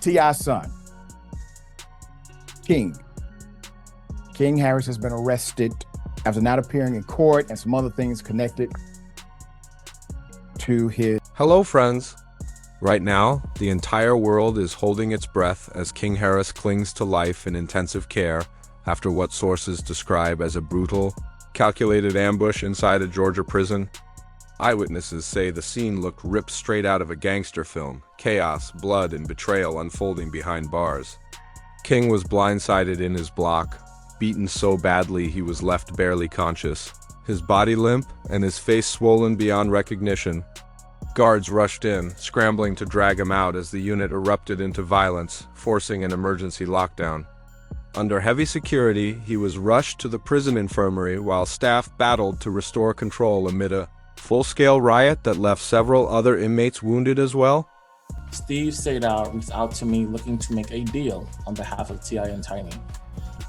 T.I.'s son, King. King Harris has been arrested after not appearing in court and some other things connected to his... Hello, friends. Right now, the entire world is holding its breath as King Harris clings to life in intensive care after what sources describe as a brutal, calculated ambush inside a Georgia prison. Eyewitnesses say the scene looked ripped straight out of a gangster film, chaos, blood, and betrayal unfolding behind bars. King was blindsided in his block, beaten so badly he was left barely conscious, his body limp and his face swollen beyond recognition. Guards rushed in, scrambling to drag him out as the unit erupted into violence, forcing an emergency lockdown. Under heavy security, he was rushed to the prison infirmary while staff battled to restore control amid a full-scale riot that left several other inmates wounded as well. Steve Sadar reached out to me looking to make a deal on behalf of T.I. and Tiny.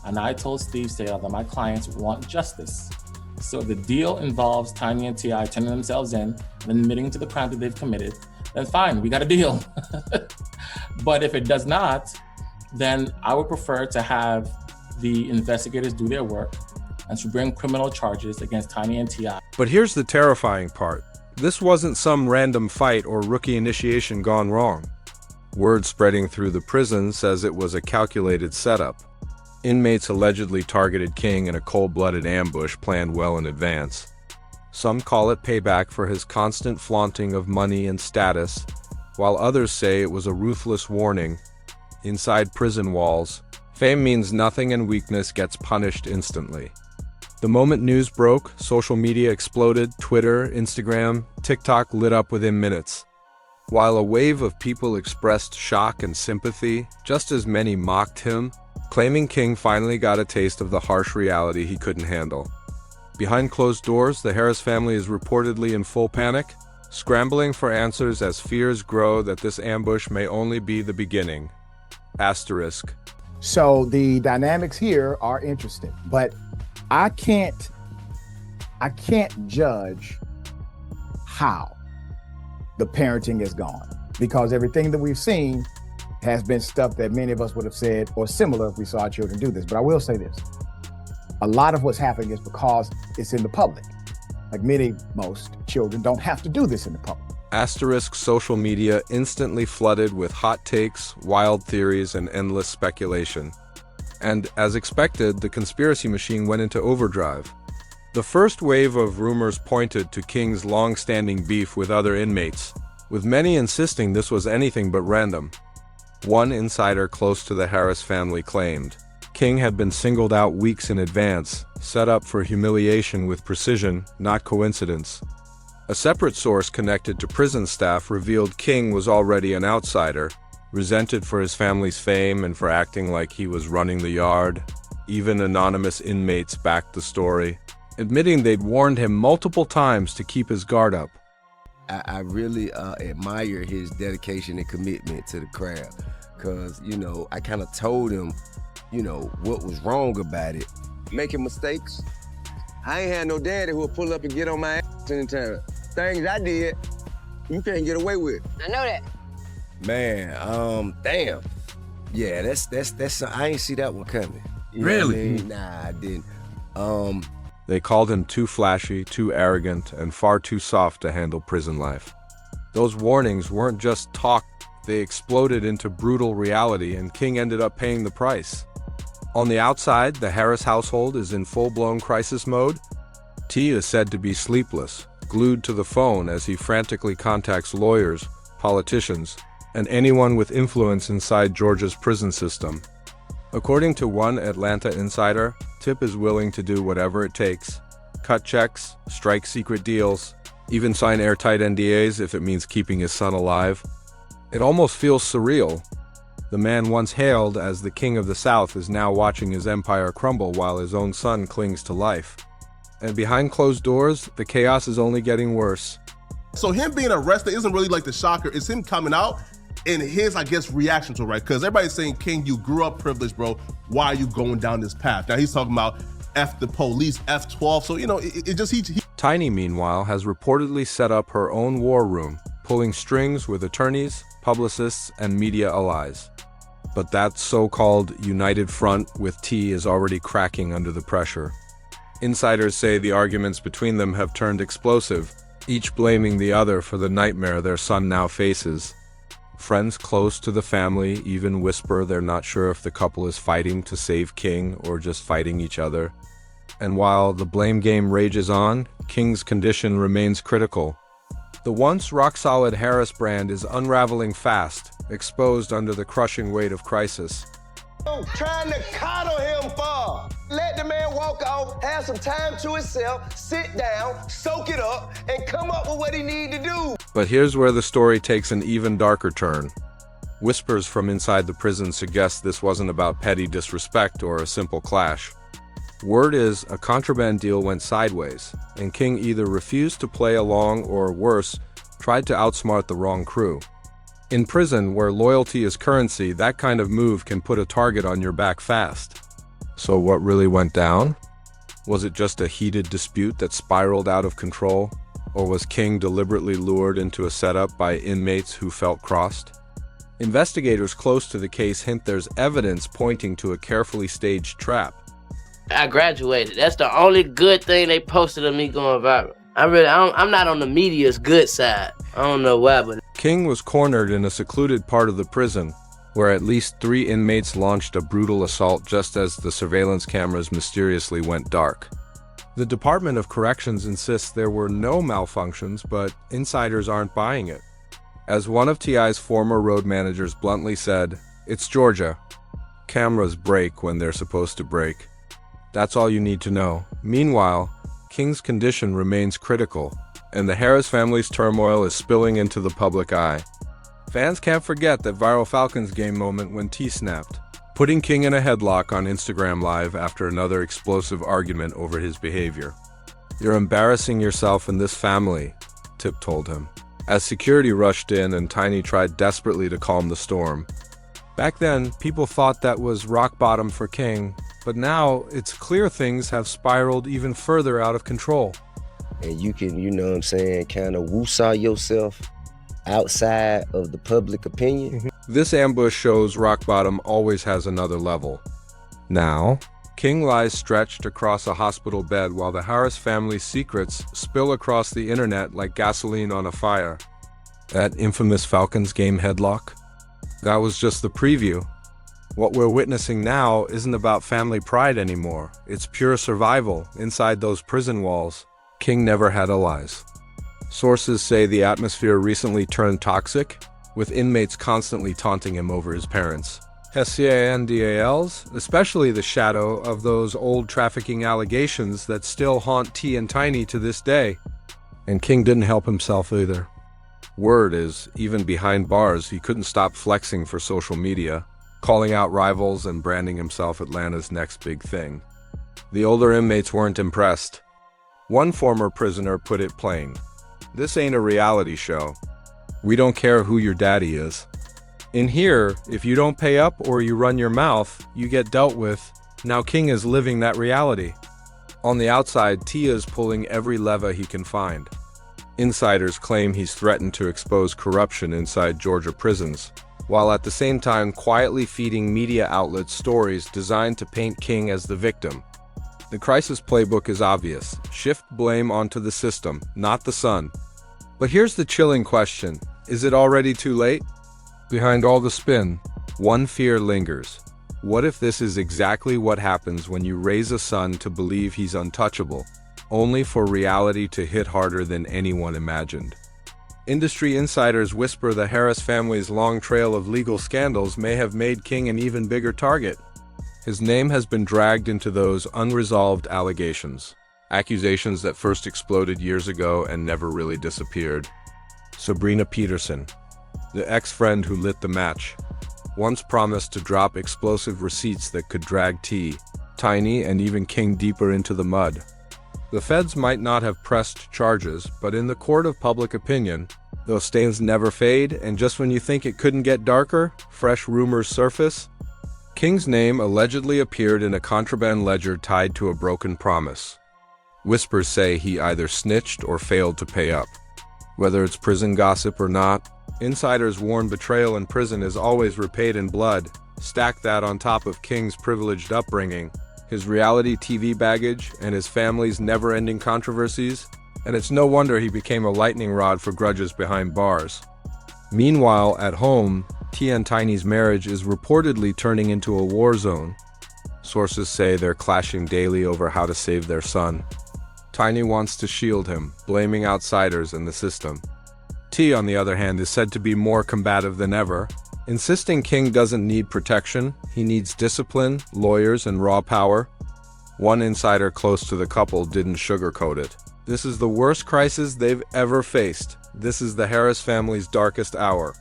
And I told Steve Sadar that my clients want justice. So if the deal involves Tiny and T.I. turning themselves in and admitting to the crime that they've committed, then fine, we got a deal. But if it does not, then I would prefer to have the investigators do their work and to bring criminal charges against Tiny and T.I. But here's the terrifying part. This wasn't some random fight or rookie initiation gone wrong. Word spreading through the prison says it was a calculated setup. Inmates allegedly targeted King in a cold-blooded ambush planned well in advance. Some call it payback for his constant flaunting of money and status, while others say it was a ruthless warning. Inside prison walls, fame means nothing and weakness gets punished instantly. The moment news broke, social media exploded, Twitter, Instagram, TikTok lit up within minutes. While a wave of people expressed shock and sympathy, just as many mocked him, claiming King finally got a taste of the harsh reality he couldn't handle. Behind closed doors, the Harris family is reportedly in full panic, scrambling for answers as fears grow that this ambush may only be the beginning. Asterisk. So the dynamics here are interesting, but I can't judge how the parenting is gone, because everything that we've seen has been stuff that many of us would have said or similar if we saw our children do this. But I will say this, a lot of what's happening is because it's in the public. Like most children don't have to do this in the public. Asterisk. Social media instantly flooded with hot takes, wild theories, and endless speculation. And as expected, the conspiracy machine went into overdrive. The first wave of rumors pointed to King's long-standing beef with other inmates, with many insisting this was anything but random. One insider close to the Harris family claimed King had been singled out weeks in advance, set up for humiliation with precision, not coincidence. A separate source connected to prison staff revealed King was already an outsider, resented for his family's fame and for acting like he was running the yard. Even anonymous inmates backed the story, admitting they'd warned him multiple times to keep his guard up. I really admire his dedication and commitment to the craft, because, I kind of told him, what was wrong about it. Making mistakes. I ain't had no daddy who'll pull up and get on my ass anytime. Things I did, you can't get away with. I know that. Man, damn. Yeah, that's I ain't see that one coming. You know Really? what I mean? Nah, I didn't. They called him too flashy, too arrogant, and far too soft to handle prison life. Those warnings weren't just talk, they exploded into brutal reality, and King ended up paying the price. On the outside, the Harris household is in full-blown crisis mode. T is said to be sleepless, glued to the phone as he frantically contacts lawyers, politicians, and anyone with influence inside Georgia's prison system. According to one Atlanta insider, Tip is willing to do whatever it takes. Cut checks, strike secret deals, even sign airtight NDAs if it means keeping his son alive. It almost feels surreal. The man once hailed as the king of the South is now watching his empire crumble while his own son clings to life. And behind closed doors, the chaos is only getting worse. So him being arrested isn't really like the shocker. It's him coming out and his, I guess, reaction to it, right? Because everybody's saying, King, you grew up privileged, bro. Why are you going down this path? Now he's talking about F the police, F12. So, it just, he Tiny, meanwhile, has reportedly set up her own war room, pulling strings with attorneys, publicists, and media allies. but that so-called united front with T is already cracking under the pressure. Insiders say the arguments between them have turned explosive, each blaming the other for the nightmare their son now faces. Friends close to the family even whisper they're not sure if the couple is fighting to save King or just fighting each other. And while the blame game rages on, King's condition remains critical. The once rock-solid Harris brand is unraveling fast, exposed under the crushing weight of crisis. Trying to coddle him for. Let the man walk off, have some time to himself, sit down, soak it up, and come up with what he need to do. But here's where the story takes an even darker turn. Whispers from inside the prison suggest this wasn't about petty disrespect or a simple clash. Word is a contraband deal went sideways, and King either refused to play along or, worse, tried to outsmart the wrong crew. In prison, where loyalty is currency, that kind of move can put a target on your back fast. So what really went down? Was it just a heated dispute that spiraled out of control? Or was King deliberately lured into a setup by inmates who felt crossed? Investigators close to the case hint there's evidence pointing to a carefully staged trap. I graduated. That's the only good thing they posted of me going viral. I'm not on the media's good side. I don't know why, but King was cornered in a secluded part of the prison, where at least 3 inmates launched a brutal assault just as the surveillance cameras mysteriously went dark. The Department of Corrections insists there were no malfunctions, but insiders aren't buying it. As one of T.I.'s former road managers bluntly said, "It's Georgia. Cameras break when they're supposed to break." That's all you need to know. Meanwhile, King's condition remains critical, and the Harris family's turmoil is spilling into the public eye. Fans can't forget that viral Falcons game moment when T snapped, putting King in a headlock on Instagram Live after another explosive argument over his behavior. "You're embarrassing yourself and this family," Tip told him, as security rushed in and Tiny tried desperately to calm the storm. Back then, people thought that was rock bottom for King, but now it's clear things have spiraled even further out of control. And you can, you know what I'm saying, kind of woo-saw yourself outside of the public opinion. This ambush shows rock bottom always has another level. Now, King lies stretched across a hospital bed while the Harris family's secrets spill across the internet like gasoline on a fire. That infamous Falcons game headlock? That was just the preview. What we're witnessing now isn't about family pride anymore. It's pure survival inside those prison walls. King never had allies. Sources say the atmosphere recently turned toxic, with inmates constantly taunting him over his parents. SCANDALs, especially the shadow of those old trafficking allegations that still haunt T and Tiny to this day. And King didn't help himself either. Word is, even behind bars, he couldn't stop flexing for social media, calling out rivals and branding himself Atlanta's next big thing. The older inmates weren't impressed. One former prisoner put it plain, "This ain't a reality show. We don't care who your daddy is. In here, if you don't pay up or you run your mouth, you get dealt with." Now King is living that reality. On the outside, Tia is pulling every lever he can find. Insiders claim he's threatened to expose corruption inside Georgia prisons, while at the same time quietly feeding media outlets stories designed to paint King as the victim. The crisis playbook is obvious. Shift blame onto the system, not the son. But here's the chilling question. Is it already too late? Behind all the spin, one fear lingers. What if this is exactly what happens when you raise a son to believe he's untouchable, only for reality to hit harder than anyone imagined? Industry insiders whisper the Harris family's long trail of legal scandals may have made King an even bigger target. His name has been dragged into those unresolved allegations, accusations that first exploded years ago and never really disappeared. Sabrina Peterson, the ex-friend who lit the match, once promised to drop explosive receipts that could drag T, Tiny, and even King deeper into the mud. The feds might not have pressed charges, but in the court of public opinion, those stains never fade, and just when you think it couldn't get darker, fresh rumors surface. King's name allegedly appeared in a contraband ledger tied to a broken promise. Whispers say he either snitched or failed to pay up. Whether it's prison gossip or not, insiders warn betrayal in prison is always repaid in blood, Stack that on top of King's privileged upbringing, his reality TV baggage, and his family's never-ending controversies, and it's no wonder he became a lightning rod for grudges behind bars. Meanwhile, at home, Tia and Tiny's marriage is reportedly turning into a war zone. Sources say they're clashing daily over how to save their son. Tiny wants to shield him, blaming outsiders in the system. T, on the other hand, is said to be more combative than ever, insisting King doesn't need protection, he needs discipline, lawyers, and raw power. One insider close to the couple didn't sugarcoat it. This is the worst crisis they've ever faced. This is the Harris family's darkest hour.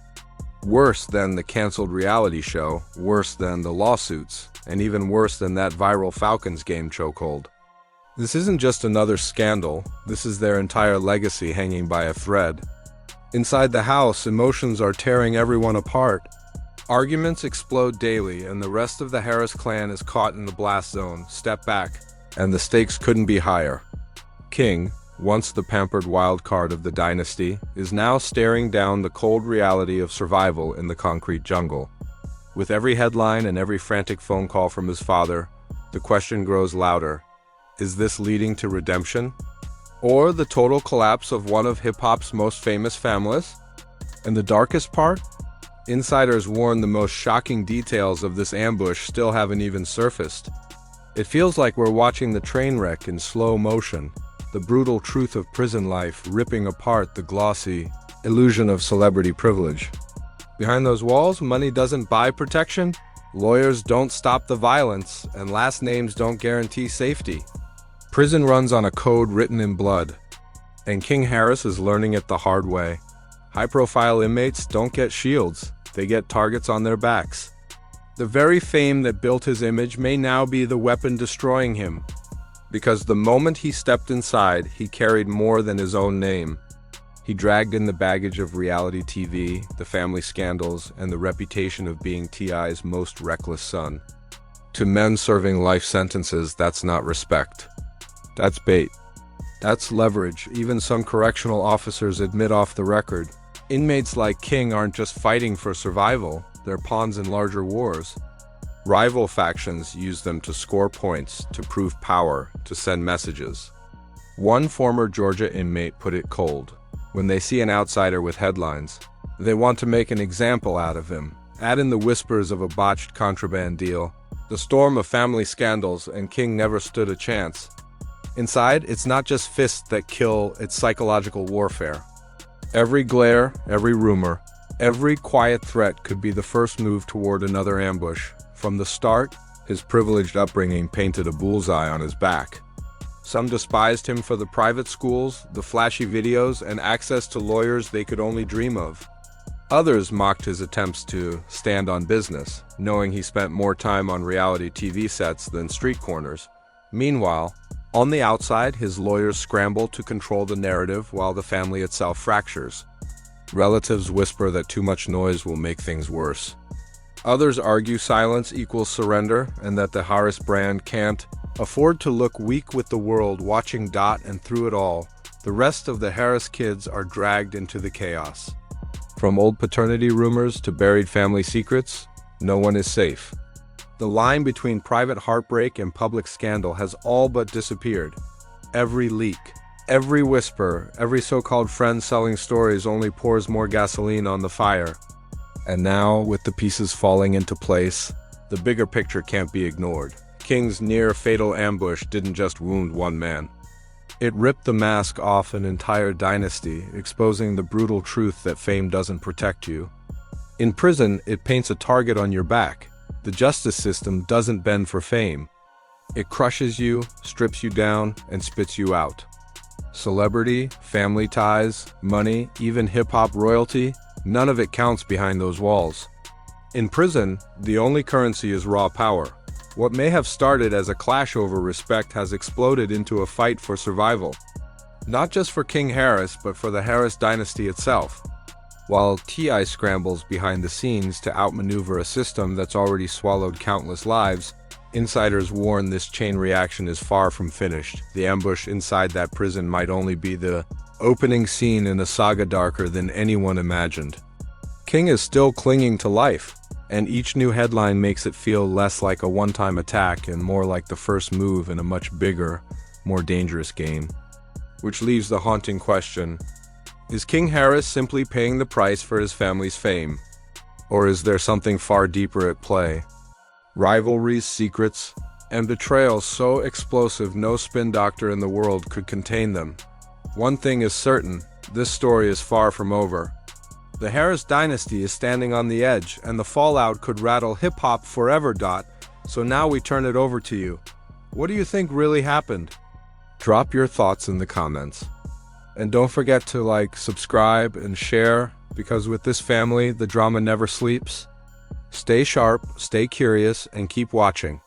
Worse than the canceled reality show, worse than the lawsuits, and even worse than that viral Falcons game chokehold. This isn't just another scandal, this is their entire legacy hanging by a thread. Inside the house, emotions are tearing everyone apart. Arguments explode daily, and the rest of the Harris clan is caught in the blast zone. Step back, and the stakes couldn't be higher. King, once the pampered wild card of the dynasty, is now staring down the cold reality of survival in the concrete jungle. With every headline and every frantic phone call from his father, the question grows louder. Is this leading to redemption? Or the total collapse of one of hip-hop's most famous families? And the darkest part? Insiders warn the most shocking details of this ambush still haven't even surfaced. It feels like we're watching the train wreck in slow motion, the brutal truth of prison life ripping apart the glossy illusion of celebrity privilege. Behind those walls, money doesn't buy protection, lawyers don't stop the violence, and last names don't guarantee safety. Prison runs on a code written in blood, and King Harris is learning it the hard way. High-profile inmates don't get shields, they get targets on their backs. The very fame that built his image may now be the weapon destroying him, because the moment he stepped inside, he carried more than his own name. He dragged in the baggage of reality TV, the family scandals, and the reputation of being T.I.'s most reckless son. To men serving life sentences, that's not respect. That's bait. That's leverage. Even some correctional officers admit off the record. Inmates like King aren't just fighting for survival, they're pawns in larger wars. Rival factions use them to score points, to prove power, to send messages. One former Georgia inmate put it cold. When they see an outsider with headlines, they want to make an example out of him. Add in the whispers of a botched contraband deal, the storm of family scandals, and King never stood a chance. Inside, it's not just fists that kill, it's psychological warfare. Every glare, every rumor, every quiet threat could be the first move toward another ambush. From the start, his privileged upbringing painted a bullseye on his back. Some despised him for the private schools, the flashy videos, and access to lawyers they could only dream of. Others mocked his attempts to stand on business, knowing he spent more time on reality TV sets than street corners. Meanwhile, on the outside, his lawyers scramble to control the narrative while the family itself fractures. Relatives whisper that too much noise will make things worse. Others argue silence equals surrender and that the Harris brand can't afford to look weak with the world watching. And through it all, the rest of the Harris kids are dragged into the chaos. From old paternity rumors to buried family secrets, no one is safe. The line between private heartbreak and public scandal has all but disappeared. Every leak, every whisper, every so-called friend selling stories only pours more gasoline on the fire. And now, with the pieces falling into place, the bigger picture can't be ignored. King's near-fatal ambush didn't just wound one man. It ripped the mask off an entire dynasty, exposing the brutal truth that fame doesn't protect you. In prison, it paints a target on your back. The justice system doesn't bend for fame. It crushes you, strips you down, and spits you out. Celebrity, family ties, money, even hip-hop royalty, none of it counts behind those walls. In prison, the only currency is raw power. What may have started as a clash over respect has exploded into a fight for survival. Not just for King Harris, but for the Harris dynasty itself. While T.I. scrambles behind the scenes to outmaneuver a system that's already swallowed countless lives, insiders warn this chain reaction is far from finished. The ambush inside that prison might only be the opening scene in a saga darker than anyone imagined. King is still clinging to life. And each new headline makes it feel less like a one-time attack and more like the first move in a much bigger, more dangerous game. Which leaves the haunting question: is King Harris simply paying the price for his family's fame? Or is there something far deeper at play? Rivalries, secrets, and betrayal so explosive no spin doctor in the world could contain them. One thing is certain, this story is far from over. The Harris dynasty is standing on the edge, and the fallout could rattle hip-hop forever. So now we turn it over to you. What do you think really happened? Drop your thoughts in the comments. And don't forget to like, subscribe, and share, because with this family, the drama never sleeps. Stay sharp, stay curious, and keep watching.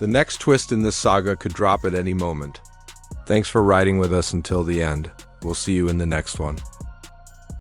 The next twist in this saga could drop at any moment. Thanks for riding with us until the end. We'll see you in the next one.